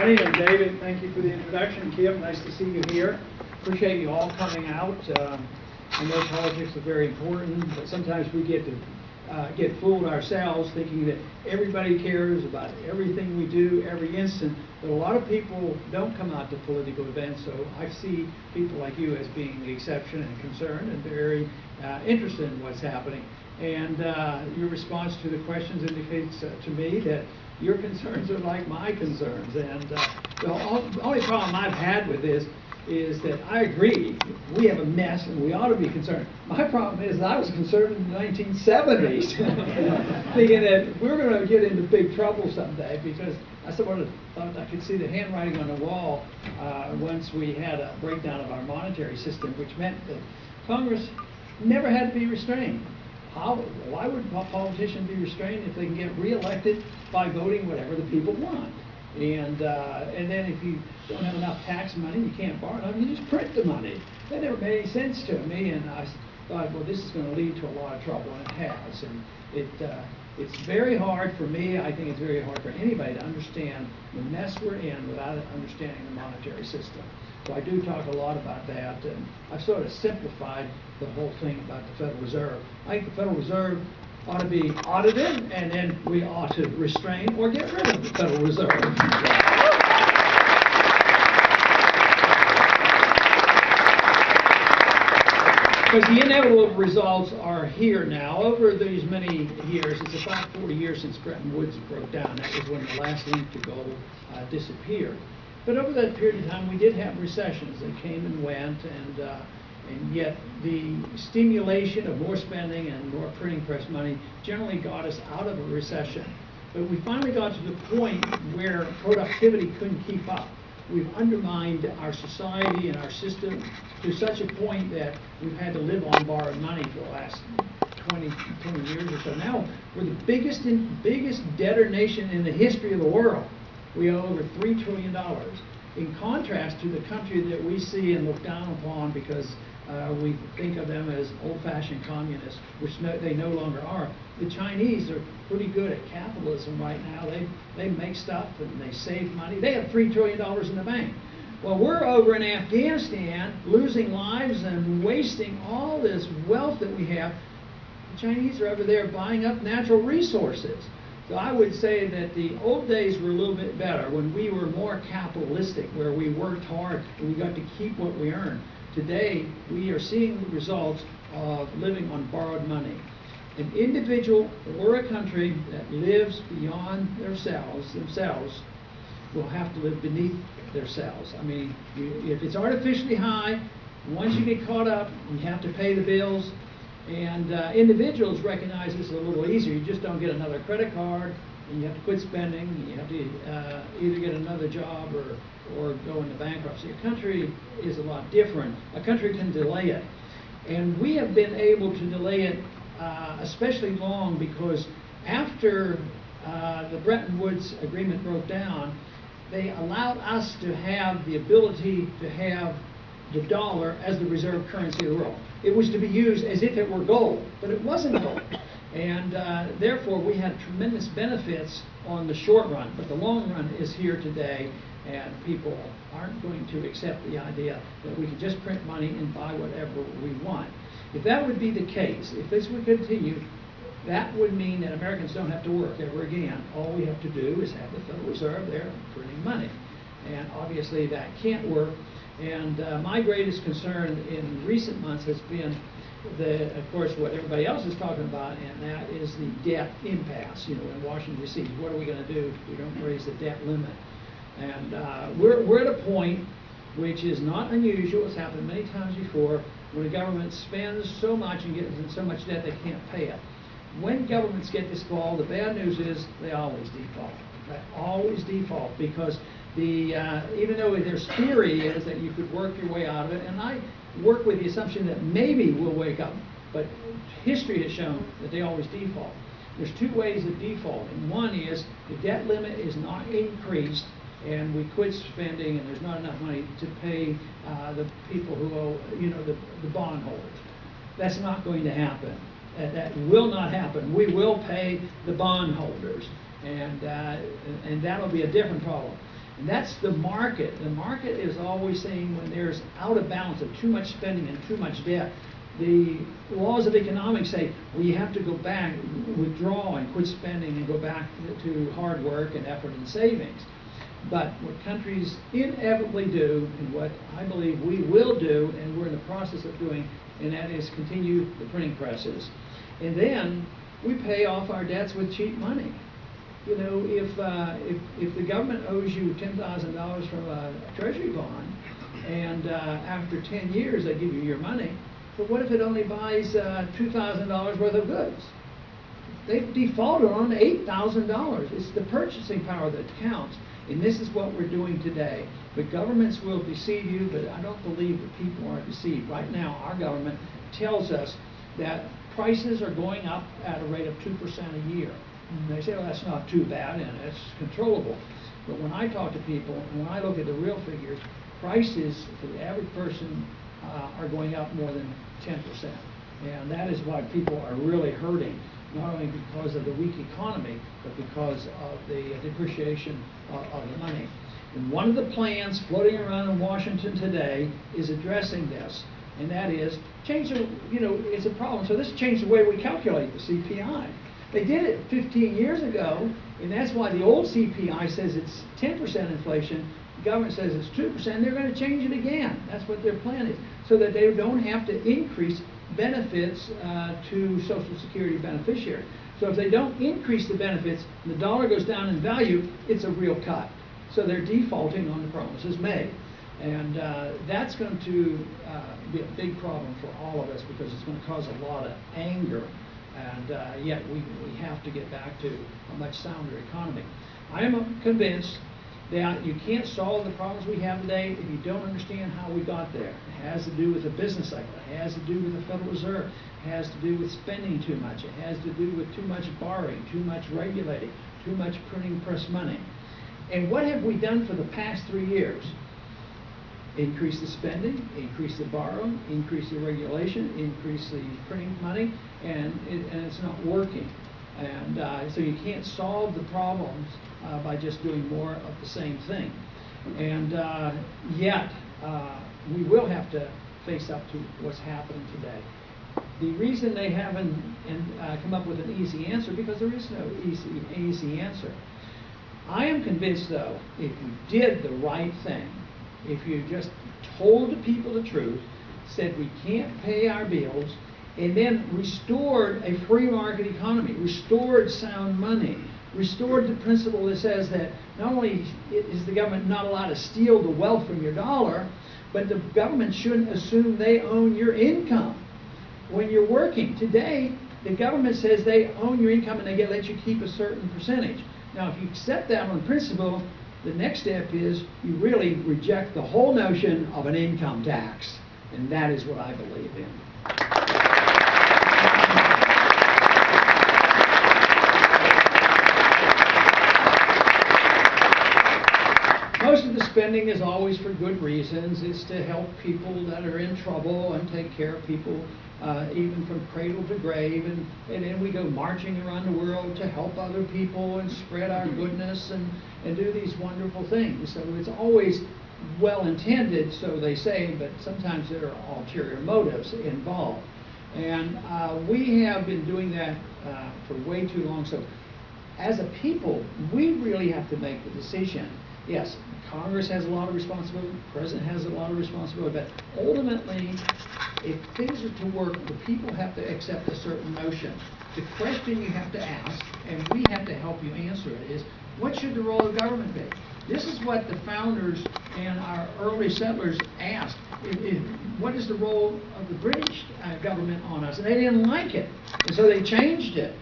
everybody, and David, thank you for the introduction. Kim, nice to see you here. Appreciate you all coming out. I know politics are very important, but sometimes we get fooled ourselves thinking that everybody cares about everything we do, every instant. But a lot of people don't come out to political events, so I see people like you as being the exception and concerned and very interested in what's happening. And your response to the questions indicates to me that your concerns are like my concerns. And the only problem I've had with this is that I agree, we have a mess and we ought to be concerned. My problem is that I was concerned in the 1970s, thinking that we're going to get into big trouble someday, because I thought I could see the handwriting on the wall once we had a breakdown of our monetary system, which meant that Congress never had to be restrained. Why would a politician be restrained if they can get reelected by voting whatever the people want? And then if you don't have enough tax money, you can't borrow enough, you just print the money. That never made any sense to me, and I thought, well, this is going to lead to a lot of trouble, and it has. And it's very hard for me, I think it's very hard for anybody to understand the mess we're in without understanding the monetary system. So I do talk a lot about that, and I've sort of simplified the whole thing about the Federal Reserve. I think the Federal Reserve ought to be audited, and then we ought to restrain or get rid of the Federal Reserve. Because the inevitable results are here now. Over these many years, it's about 40 years since Bretton Woods broke down. That was when the last link to gold disappeared. But over that period of time, we did have recessions. They came and went, and yet the stimulation of more spending and more printing press money generally got us out of a recession. But we finally got to the point where productivity couldn't keep up. We've undermined our society and our system to such a point that we've had to live on borrowed money for the last 20 years or so. Now we're the biggest debtor nation in the history of the world. We owe over $3 trillion. In contrast to the country that we see and look down upon because we think of them as old-fashioned communists, which they no longer are. The Chinese are pretty good at capitalism right now. They make stuff and they save money. They have $3 trillion in the bank. Well, we're over in Afghanistan losing lives and wasting all this wealth that we have. The Chinese are over there buying up natural resources. So I would say that the old days were a little bit better, when we were more capitalistic, where we worked hard and we got to keep what we earned. Today, we are seeing the results of living on borrowed money. An individual or a country that lives beyond themselves will have to live beneath themselves. I mean, if it's artificially high, once you get caught up, you have to pay the bills. And individuals recognize this a little easier. You just don't get another credit card, and you have to quit spending. You have to either get another job or go into bankruptcy. A country is a lot different. A country can delay it. And we have been able to delay it especially long because after the Bretton Woods agreement broke down, they allowed us to have the ability to have the dollar as the reserve currency of the world. It was to be used as if it were gold, but it wasn't gold. And therefore, we had tremendous benefits on the short run, but the long run is here today, and people aren't going to accept the idea that we can just print money and buy whatever we want. If that would be the case, if this would continue, that would mean that Americans don't have to work ever again. All we have to do is have the Federal Reserve there printing money. And obviously that can't work. And my greatest concern in recent months has been, of course, what everybody else is talking about, and that is the debt impasse. You know, in Washington, D.C., what are we going to do if we don't raise the debt limit? And we're at a point which is not unusual. It's happened many times before, when the government spends so much and gets in so much debt they can't pay it. When governments get this fall, the bad news is they always default. They always default because even though there's theory is that you could work your way out of it, and I work with the assumption that maybe we'll wake up, but history has shown that they always default. There's two ways of defaulting. One is the debt limit is not increased, and we quit spending, and there's not enough money to pay the people who owe, the bondholders. That's not going to happen. That will not happen. We will pay the bondholders, and that'll be a different problem. And that's the market. The market is always saying when there's out of balance of too much spending and too much debt, the laws of economics say, well, you have to go back, withdraw and quit spending and go back to hard work and effort and savings. But what countries inevitably do, and what I believe we will do, and we're in the process of doing, and that is continue the printing presses. And then we pay off our debts with cheap money. You know, if the government owes you $10,000 from a treasury bond, and after 10 years they give you your money, but what if it only buys $2,000 worth of goods? They've defaulted on $8,000. It's the purchasing power that counts. And this is what we're doing today. The governments will deceive you, but I don't believe that people are deceived. Right now, our government tells us that prices are going up at a rate of 2% a year. And they say, well, that's not too bad, and it's controllable. But when I talk to people, and when I look at the real figures, prices for the average person are going up more than 10%. And that is why people are really hurting, not only because of the weak economy, but because of the depreciation of the money. And one of the plans floating around in Washington today is addressing this, and that is change the, you know, it's a problem. So this changed the way we calculate the CPI. They did it 15 years ago, and that's why the old CPI says it's 10% inflation. The government says it's 2%. They're going to change it again. That's what their plan is, so that they don't have to increase benefits to Social Security beneficiaries. So if they don't increase the benefits, and the dollar goes down in value, it's a real cut. So they're defaulting on the promises made. And that's going to be a big problem for all of us, because it's going to cause a lot of anger. And yet we have to get back to a much sounder economy. I am convinced that you can't solve the problems we have today if you don't understand how we got there. It has to do with the business cycle. It has to do with the Federal Reserve. It has to do with spending too much. It has to do with too much borrowing, too much regulating, too much printing press money. And what have we done for the past 3 years? Increase the spending, increase the borrowing, increase the regulation, increase the printing money, and it's not working. And so you can't solve the problems by just doing more of the same thing. And yet, we will have to face up to what's happening today. The reason they haven't come up with an easy answer, because there is no easy answer. I am convinced, though, if you did the right thing, if you just told the people the truth, said we can't pay our bills, and then restored a free market economy, restored sound money, restored the principle that says that not only is the government not allowed to steal the wealth from your dollar, but the government shouldn't assume they own your income when you're working. Today, the government says they own your income and they let you keep a certain percentage. Now, if you accept that on principle, the next step is you really reject the whole notion of an income tax. And that is what I believe in. Most of the spending is always for good reasons. It's to help people that are in trouble and take care of people even from cradle to grave. And then we go marching around the world to help other people and spread our goodness and do these wonderful things. So it's always well intended, so they say, but sometimes there are ulterior motives involved. And we have been doing that for way too long. So as a people, we really have to make the decision. Yes, Congress has a lot of responsibility, the President has a lot of responsibility, but ultimately, if things are to work, the people have to accept a certain notion. The question you have to ask, and we have to help you answer it, is what should the role of government be? This is what the founders and our early settlers asked. What is the role of the British government on us? And they didn't like it, and so they changed it.